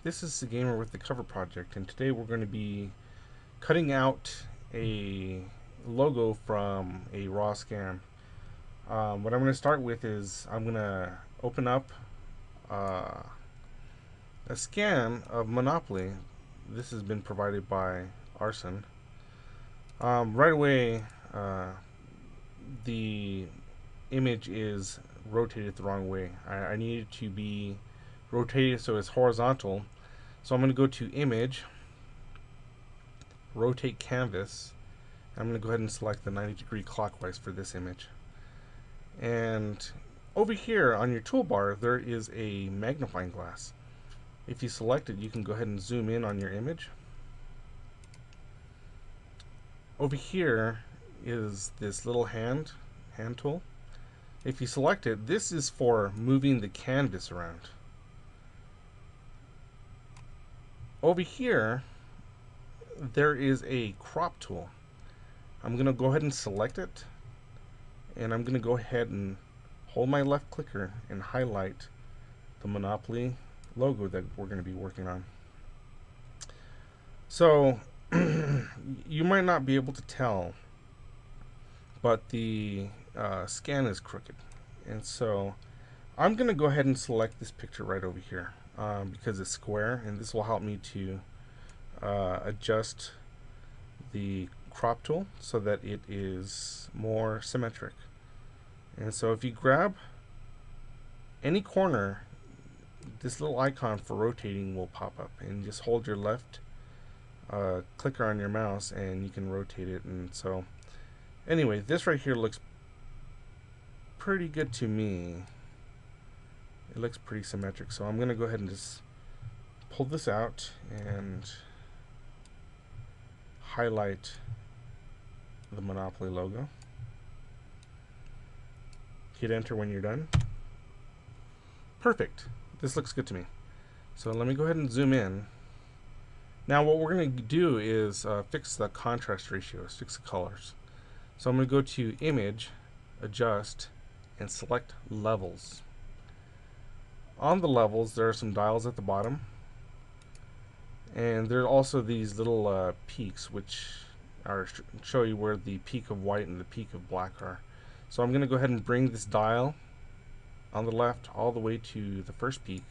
This is the Gamer with the Cover Project, and today we're going to be cutting out a logo from a raw scan. What I'm going to start with is I'm going to open up uh, a scan of Monopoly. This has been provided by Arson. Right away, the image is rotated the wrong way. I need it to be rotated so it's horizontal. So I'm going to go to Image, Rotate Canvas. I'm going to go ahead and select the 90-degree clockwise for this image. And over here on your toolbar, there is a magnifying glass. If you select it, you can go ahead and zoom in on your image. Over here is this little hand tool. If you select it, this is for moving the canvas around. Over here, there is a crop tool. I'm going to go ahead and select it, and I'm going to go ahead and hold my left clicker and highlight the Monopoly logo that we're going to be working on. So you might not be able to tell, but the scan is crooked, and so I'm going to go ahead and select this picture right over here because it's square, and this will help me to adjust the crop tool so that it is more symmetric. And so if you grab any corner, this little icon for rotating will pop up, and just hold your left clicker on your mouse and you can rotate it. And so anyway, this right here looks pretty good to me. It looks pretty symmetric, so I'm going to go ahead and just pull this out and highlight the Monopoly logo. Hit enter when you're done. Perfect. This looks good to me. So let me go ahead and zoom in. Now what we're going to do is fix the contrast ratios, fix the colors. So I'm going to go to Image, Adjust, and select Levels. On the levels, there are some dials at the bottom, and there are also these little peaks which show you where the peak of white and the peak of black are. So I'm going to go ahead and bring this dial on the left all the way to the first peak,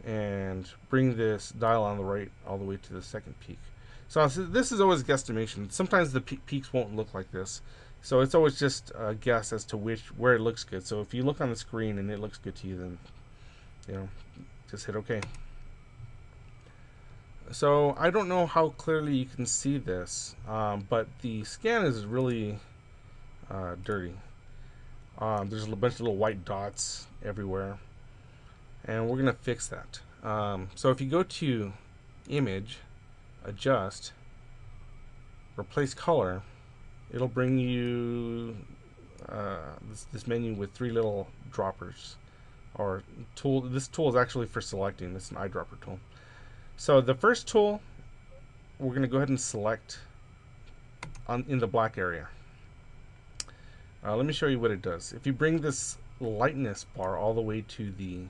and bring this dial on the right all the way to the second peak. So this is always guesstimation. Sometimes the peaks won't look like this, so it's always just a guess as to where it looks good. So if you look on the screen and it looks good to you, then just hit OK. So I don't know how clearly you can see this, but the scan is really dirty. There's a bunch of little white dots everywhere, and we're going to fix that. So if you go to Image, Adjust, Replace Color, it'll bring you this menu with three little droppers. Or tool. This tool is actually for selecting. This is an eyedropper tool. So the first tool, we're going to go ahead and select in the black area. Let me show you what it does. If you bring this lightness bar all the way to the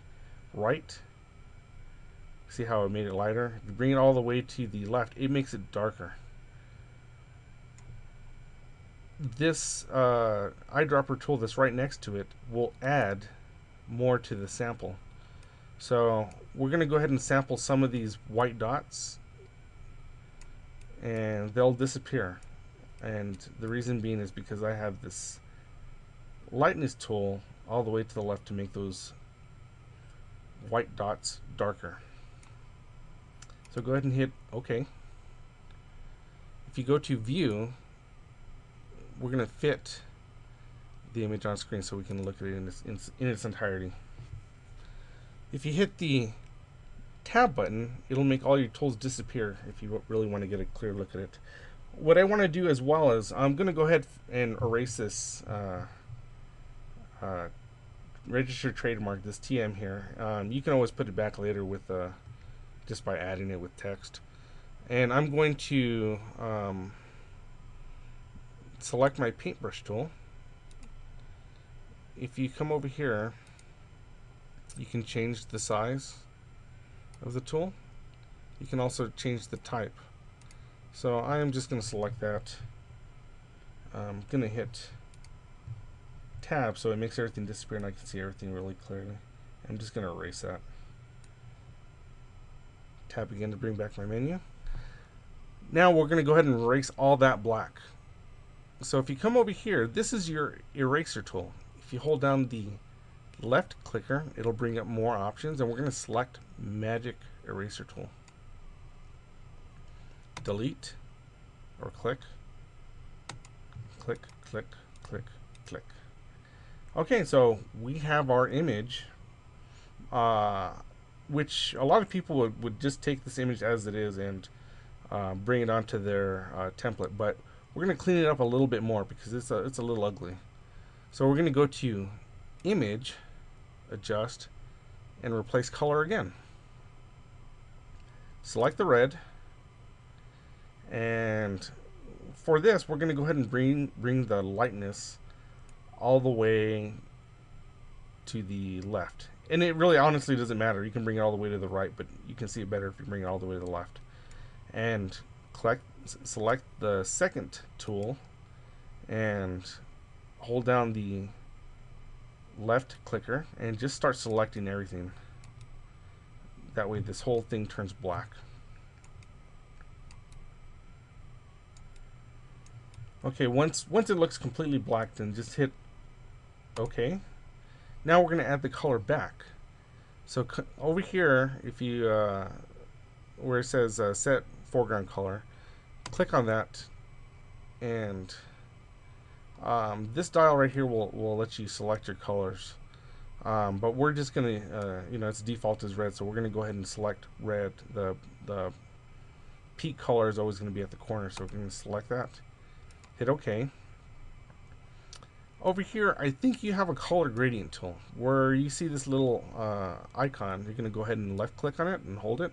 right, see how it made it lighter? If you bring it all the way to the left, it makes it darker. This eyedropper tool that's right next to it will add more to the sample. So we're going to go ahead and sample some of these white dots, and they'll disappear. And the reason being is because I have this lightness tool all the way to the left to make those white dots darker. So go ahead and hit OK. If you go to View, we're going to fit the image on screen so we can look at it in its entirety. If you hit the tab button, it'll make all your tools disappear if you really want to get a clear look at it. What I want to do as well is I'm going to go ahead and erase this registered trademark, this TM here. You can always put it back later with just by adding it with text. And I'm going to select my paintbrush tool. If you come over here, you can change the size of the tool. You can also change the type. So I am just going to select that. I'm going to hit tab so it makes everything disappear and I can see everything really clearly. I'm just going to erase that. Tab again to bring back my menu. Now we're going to go ahead and erase all that black. So if you come over here, this is your eraser tool. If you hold down the left clicker, it'll bring up more options, and we're going to select Magic Eraser Tool. Delete or click, click, click, click, click. Okay, so we have our image, which a lot of people would just take this image as it is and bring it onto their template, but we're going to clean it up a little bit more because it's a little ugly. So we're going to go to Image, Adjust, and replace color again. Select the red, and for this we're going to go ahead and bring the lightness all the way to the left. And it really honestly doesn't matter. You can bring it all the way to the right, but you can see it better if you bring it all the way to the left. And select the second tool and hold down the left clicker and just start selecting everything. That way this whole thing turns black. Okay, once it looks completely black, then just hit OK. Now we're going to add the color back. So over here, if you where it says set foreground color, click on that, and this dial right here will let you select your colors. But we're just going to, its default is red, so we're going to go ahead and select red. The peak color is always going to be at the corner, so we're going to select that. Hit OK. Over here, I think you have a color gradient tool where you see this little icon. You're going to go ahead and left click on it and hold it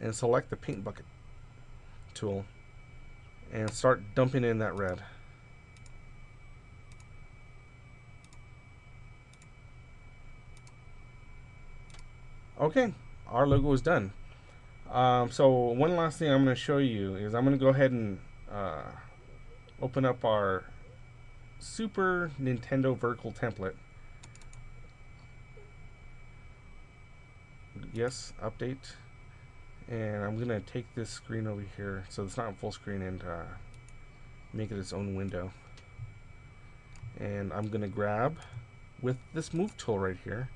and select the paint bucket tool and start dumping in that red. Okay, our logo is done. So one last thing I'm going to show you is I'm going to go ahead and open up our Super Nintendo vertical template. Yes, update. And I'm going to take this screen over here so it's not full screen and make it its own window. And I'm going to grab, with this move tool right here,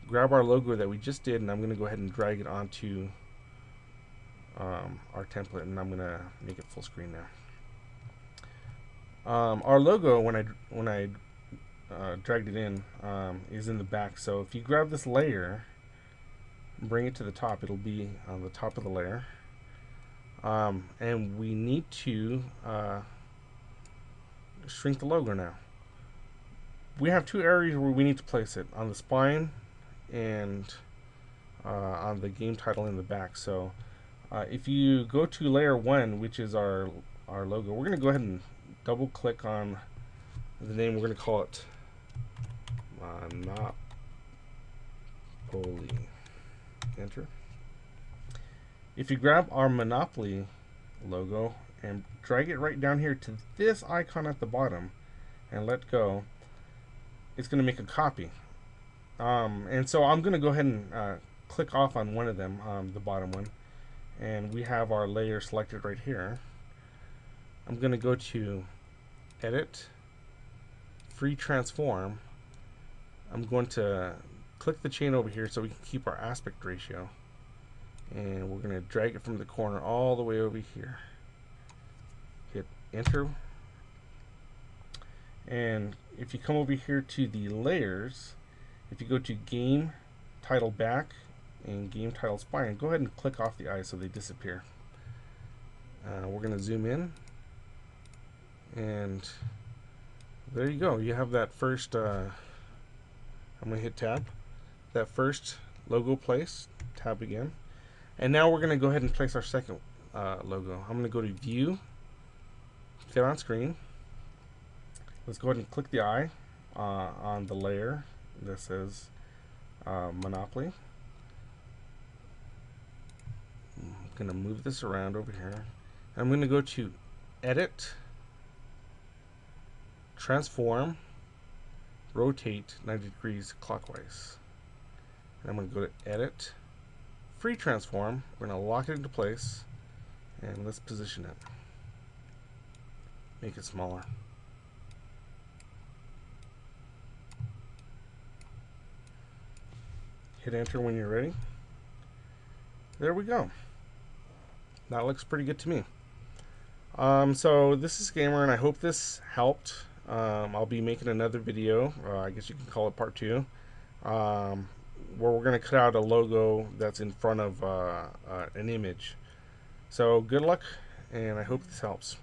grab our logo that we just did, and I'm going to go ahead and drag it onto our template, and I'm going to make it full screen now. Our logo, when I dragged it in, is in the back. So if you grab this layer, bring it to the top, it'll be on the top of the layer. And we need to shrink the logo now. We have two areas where we need to place it, on the spine and on the game title in the back. So if you go to layer 1, which is our logo, we're going to go ahead and double click on the name. We're going to call it Monopoly. Enter. If you grab our Monopoly logo and drag it right down here to this icon at the bottom and let go, it's going to make a copy. And so I'm going to go ahead and click off on one of them, the bottom one, and we have our layer selected right here. I'm going to go to Edit, Free Transform. I'm going to click the chain over here so we can keep our aspect ratio, and we're going to drag it from the corner all the way over here. Hit Enter, and if you come over here to the layers, if you go to Game Title Back and Game Title Spine, go ahead and click off the eyes so they disappear. We're going to zoom in, and there you go. You have that first, I'm going to hit Tab, that first logo place, Tab again. And now we're going to go ahead and place our second logo. I'm going to go to View, Fit on Screen. Let's go ahead and click the eye on the layer that says Monopoly. going to move this around over here. I'm going to go to Edit, Transform, Rotate 90 degrees clockwise. And I'm going to go to Edit, Free Transform. We're going to lock it into place, and let's position it. Make it smaller. Hit enter when you're ready. There we go. That looks pretty good to me. So this is Gamer, and I hope this helped. I'll be making another video, I guess you can call it part 2, where we're going to cut out a logo that's in front of an image. So good luck, and I hope this helps.